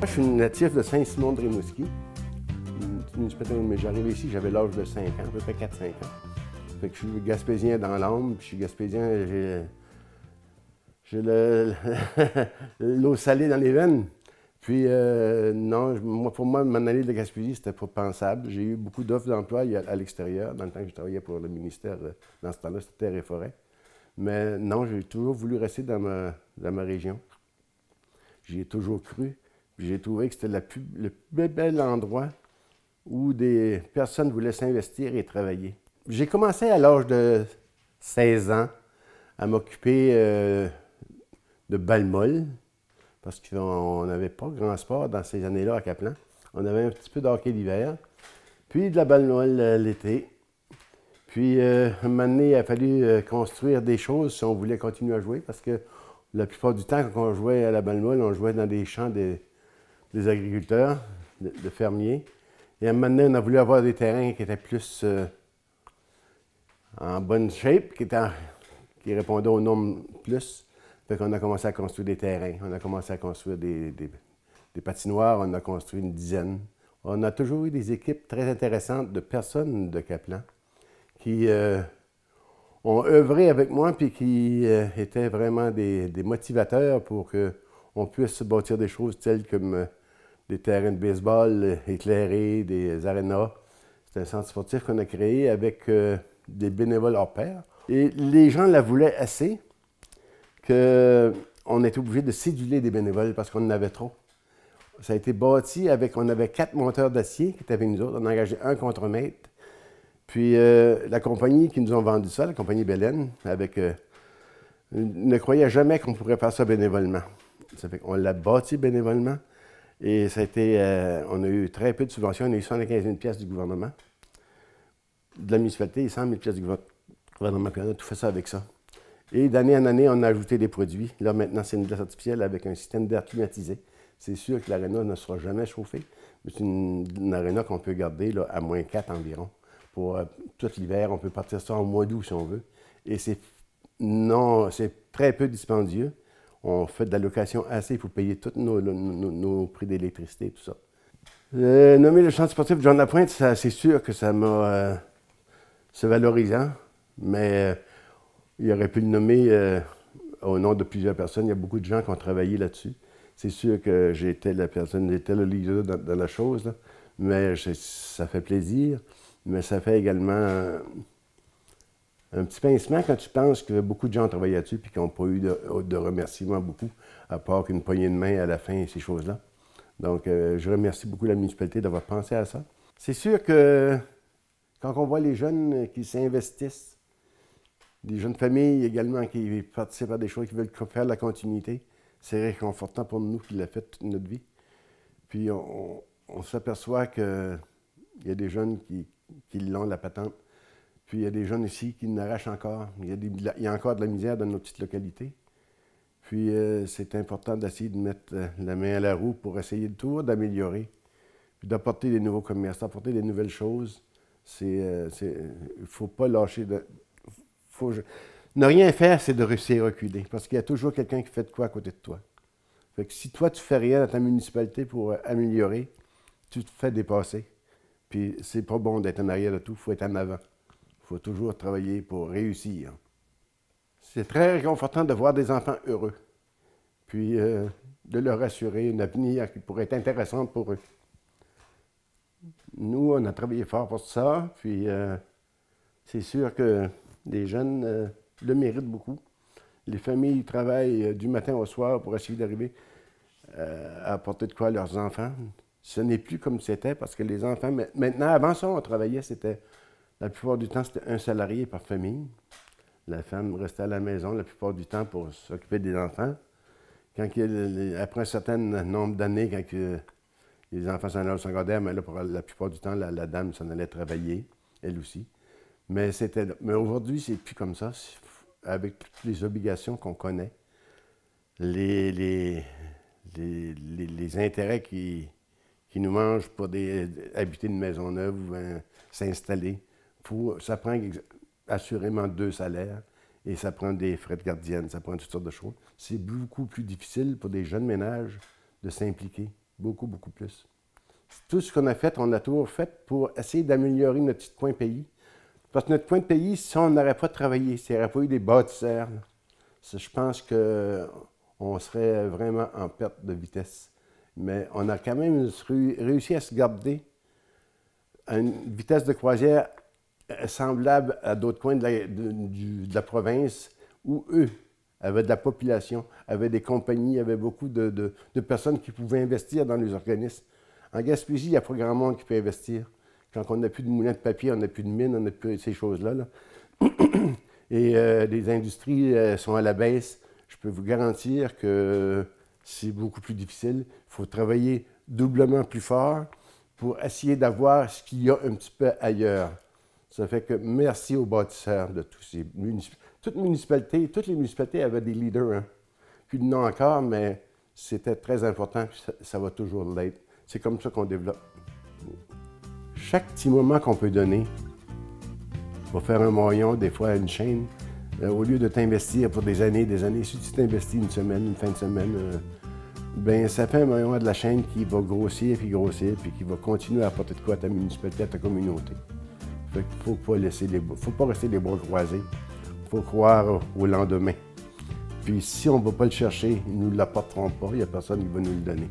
Je suis natif de Saint-Simon-de-Rimouski, mais j'arrive ici, j'avais l'âge de 5 ans, à peu près 4-5 ans. Fait que je suis gaspésien dans l'âme, puis je suis gaspésien, j'ai l'eau salée dans les veines. Puis non, pour moi, m'en aller de Gaspésie, c'était pas pensable. J'ai eu beaucoup d'offres d'emploi à l'extérieur, dans le temps que je travaillais pour le ministère, dans ce temps-là, c'était Terre et Forêt. Mais non, j'ai toujours voulu rester dans ma région. J'y ai toujours cru. J'ai trouvé que c'était le plus bel endroit où des personnes voulaient s'investir et travailler. J'ai commencé à l'âge de 16 ans à m'occuper de balle-molle, parce qu'on n'avait pas grand sport dans ces années-là à Caplan. On avait un petit peu de hockey l'hiver, puis de la balle-molle l'été. Puis, un moment donné, il a fallu construire des choses si on voulait continuer à jouer, parce que la plupart du temps, quand on jouait à la balle-molle, on jouait dans des champs des agriculteurs, de fermiers. Et à un moment donné, on a voulu avoir des terrains qui étaient plus en bonne shape, qui répondaient aux normes plus. Fait qu'on a commencé à construire des terrains, on a commencé à construire des patinoires, on a construit une dizaine. On a toujours eu des équipes très intéressantes de personnes de Caplan qui ont œuvré avec moi puis qui étaient vraiment des motivateurs pour qu'on puisse bâtir des choses telles comme des terrains de baseball éclairés, des arénas. C'est un centre sportif qu'on a créé avec des bénévoles hors pair. Et les gens la voulaient assez qu'on était obligé de céduler des bénévoles parce qu'on en avait trop. Ça a été bâti on avait 4 monteurs d'acier qui étaient avec nous autres. On a engagé un contremaître. Puis la compagnie qui nous a vendu ça, la compagnie Belen, ne croyait jamais qu'on pourrait faire ça bénévolement. Ça fait qu'on l'a bâti bénévolement. Et ça a été, on a eu très peu de subventions. On a eu 115 000 pièces du gouvernement, de la municipalité, et 100 000 pièces du gouvernement. Puis on a tout fait ça avec ça. Et d'année en année, on a ajouté des produits. Là, maintenant, c'est une glace artificielle avec un système d'air climatisé. C'est sûr que l'aréna ne sera jamais chauffée, mais c'est une aréna qu'on peut garder là, à moins 4 environ. Pour tout l'hiver, on peut partir ça au mois d'août si on veut. Et c'est très peu dispendieux. On fait de la location assez pour payer tous nos prix d'électricité et tout ça. Nommer le centre sportif John Lapointe, c'est sûr que ça m'a... c'est valorisant, mais il aurait pu le nommer au nom de plusieurs personnes. Il y a beaucoup de gens qui ont travaillé là-dessus. C'est sûr que j'étais le leader dans la chose, là, mais ça fait plaisir. Mais ça fait également un petit pincement quand tu penses que beaucoup de gens ont travaillé là-dessus et qu'ils n'ont pas eu de remerciements beaucoup, à part qu'une poignée de main à la fin et ces choses-là. Donc, je remercie beaucoup la municipalité d'avoir pensé à ça. C'est sûr que quand on voit les jeunes qui s'investissent, des jeunes familles également qui participent à des choses, qui veulent faire de la continuité, c'est réconfortant pour nous qui l'a fait toute notre vie. Puis on s'aperçoit qu'il y a des jeunes qui l'ont, la patente. Puis il y a des jeunes ici qui l'arrachent encore. Il y a encore de la misère dans nos petites localités. Puis c'est important d'essayer de mettre la main à la roue pour essayer toujours d'améliorer. Puis d'apporter des nouveaux commerces, d'apporter des nouvelles choses. Il ne faut pas lâcher. Ne rien faire, c'est de réussir à reculer. Parce qu'il y a toujours quelqu'un qui fait de quoi à côté de toi. Fait que si toi, tu ne fais rien dans ta municipalité pour améliorer, tu te fais dépasser. Puis c'est pas bon d'être en arrière de tout, il faut être en avant. Il faut toujours travailler pour réussir. C'est très réconfortant de voir des enfants heureux, puis de leur assurer un avenir qui pourrait être intéressant pour eux. Nous, on a travaillé fort pour ça, puis c'est sûr que les jeunes le méritent beaucoup. Les familles travaillent du matin au soir pour essayer d'arriver à apporter de quoi à leurs enfants. Ce n'est plus comme c'était parce que les enfants... Maintenant, avant ça, on travaillait, la plupart du temps, c'était un salarié par famille. La femme restait à la maison la plupart du temps pour s'occuper des enfants. Après un certain nombre d'années, quand les enfants s'en allaient au secondaire, mais là, pour la plupart du temps, la dame s'en allait travailler, elle aussi. Mais aujourd'hui, c'est plus comme ça. Avec toutes les obligations qu'on connaît, les intérêts qui nous mangent pour habiter une maison neuve ou s'installer. Ça prend assurément 2 salaires et ça prend des frais de gardienne, ça prend toutes sortes de choses. C'est beaucoup plus difficile pour des jeunes ménages de s'impliquer, Beaucoup, beaucoup plus. Tout ce qu'on a fait, on a toujours fait pour essayer d'améliorer notre petit coin pays. Parce que notre coin de pays, si on n'aurait pas travaillé, s'il n'y aurait pas eu des bâtisseurs, là, je pense qu'on serait vraiment en perte de vitesse. Mais on a quand même réussi à se garder à une vitesse de croisière semblable à d'autres coins de la province où eux avaient de la population, avaient des compagnies, avaient beaucoup de personnes qui pouvaient investir dans les organismes. En Gaspésie, il n'y a pas grand monde qui peut investir. Quand on n'a plus de moulins de papier, on n'a plus de mines, on n'a plus ces choses-là. Là. Et les industries sont à la baisse. Je peux vous garantir que c'est beaucoup plus difficile. Il faut travailler doublement plus fort pour essayer d'avoir ce qu'il y a un petit peu ailleurs. Ça fait que merci aux bâtisseurs de tous ces toutes les municipalités avaient des leaders. Hein. Puis il y en a encore, mais c'était très important, puis ça va toujours l'être. C'est comme ça qu'on développe. Chaque petit moment qu'on peut donner va faire un maillon, des fois une chaîne. Au lieu de t'investir pour des années, si tu t'investis une semaine, une fin de semaine, ben ça fait un maillon de la chaîne qui va grossir, puis qui va continuer à apporter de quoi à ta municipalité, à ta communauté. Fait qu'il faut pas rester les bras croisés. Il faut croire au lendemain. Puis si on ne va pas le chercher, ils ne nous l'apporteront pas, il n'y a personne qui va nous le donner.